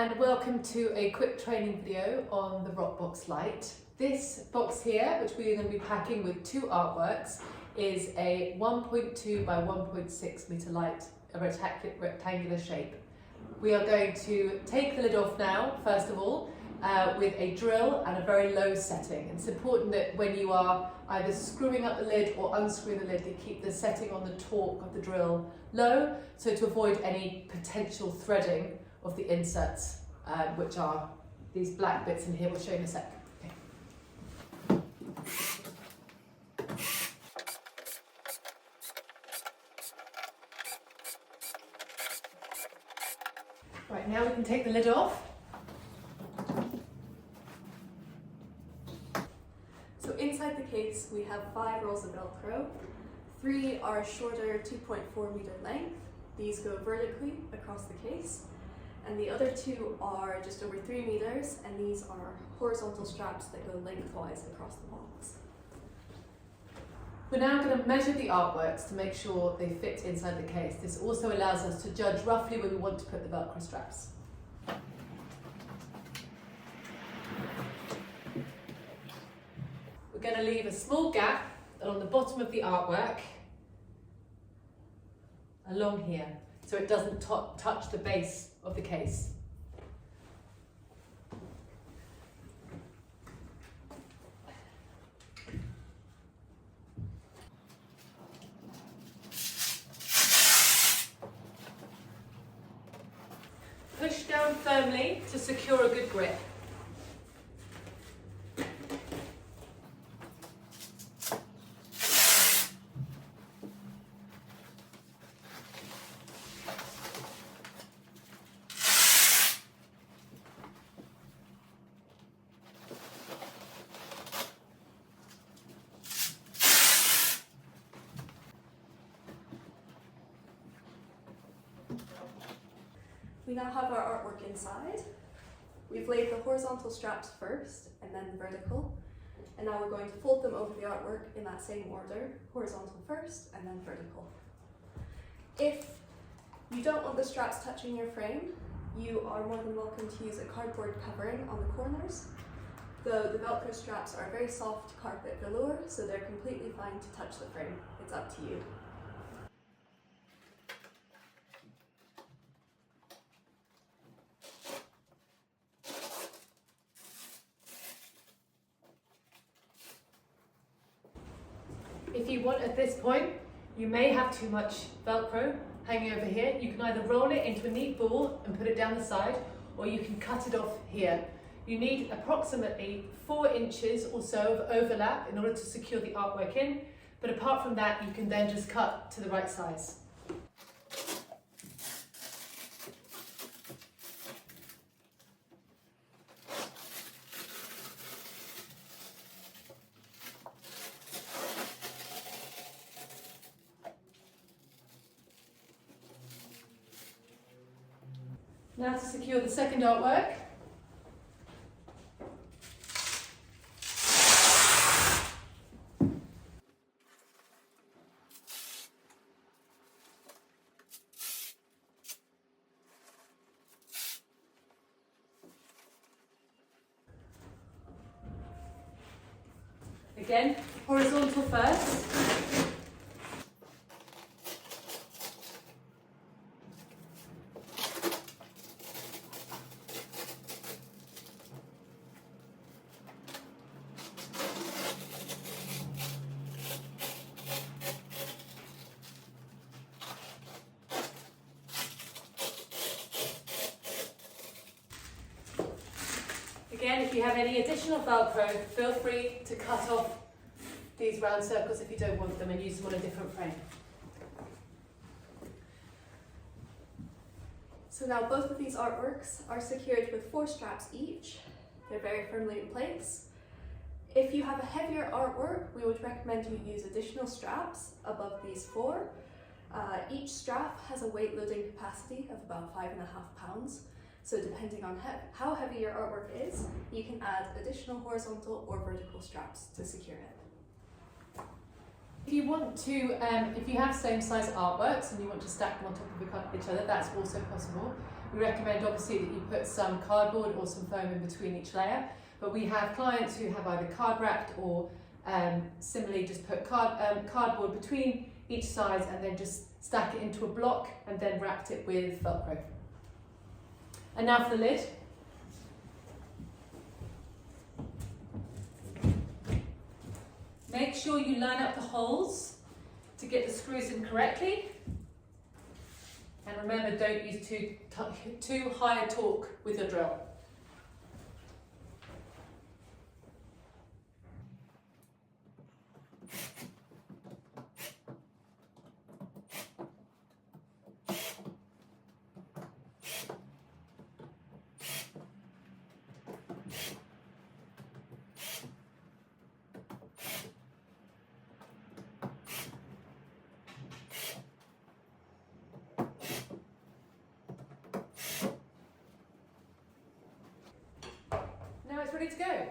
and welcome to a quick training video on the ROKBOX Lite. This box here, which we're going to be packing with two artworks, is a 1.2 by 1.6 meter light, a rectangular shape. We are going to take the lid off now, first of all, with a drill and a very low setting. It's important that when you are either screwing up the lid or unscrewing the lid, you keep the setting on the torque of the drill low, so to avoid any potential threading of the inserts, which are these black bits in here. We'll show you in a sec. Okay. Right, now we can take the lid off. So inside the case we have 5 rolls of Velcro. 3 are shorter, 2.4 meter length. These go vertically across the case. And the other 2 are just over 3 meters, and these are horizontal straps that go lengthwise across the box. We're now going to measure the artworks to make sure they fit inside the case. This also allows us to judge roughly where we want to put the Velcro straps. We're going to leave a small gap along the bottom of the artwork, along here, so it doesn't touch the base of the case. Push down firmly to secure a good grip. We now have our artwork inside. We've laid the horizontal straps first and then the vertical. And now we're going to fold them over the artwork in that same order, horizontal first and then vertical. If you don't want the straps touching your frame, you are more than welcome to use a cardboard covering on the corners. Though the Velcro straps are very soft carpet velour, so they're completely fine to touch the frame. It's up to you. If you want, at this point, you may have too much Velcro hanging over here. You can either roll it into a neat ball and put it down the side, or you can cut it off here. You need approximately 4 inches or so of overlap in order to secure the artwork in, but apart from that, you can then just cut to the right size. Now to secure the second artwork. Again, horizontal first. Again, if you have any additional Velcro, feel free to cut off these round circles if you don't want them and use them on a different frame. So now both of these artworks are secured with 4 straps each. They're very firmly in place. If you have a heavier artwork, we would recommend you use additional straps above these 4. Each strap has a weight loading capacity of about 5.5 pounds. So depending on how heavy your artwork is, you can add additional horizontal or vertical straps to secure it. If you want to, if you have same size artworks and you want to stack them on top of each other, that's also possible. We recommend obviously that you put some cardboard or some foam in between each layer, but we have clients who have either card wrapped or similarly just put cardboard between each side and then just stack it into a block and then wrapped it with Velcro. And now for the lid. Make sure you line up the holes to get the screws in correctly. And remember, don't use too high a torque with your drill. Now it's ready to go.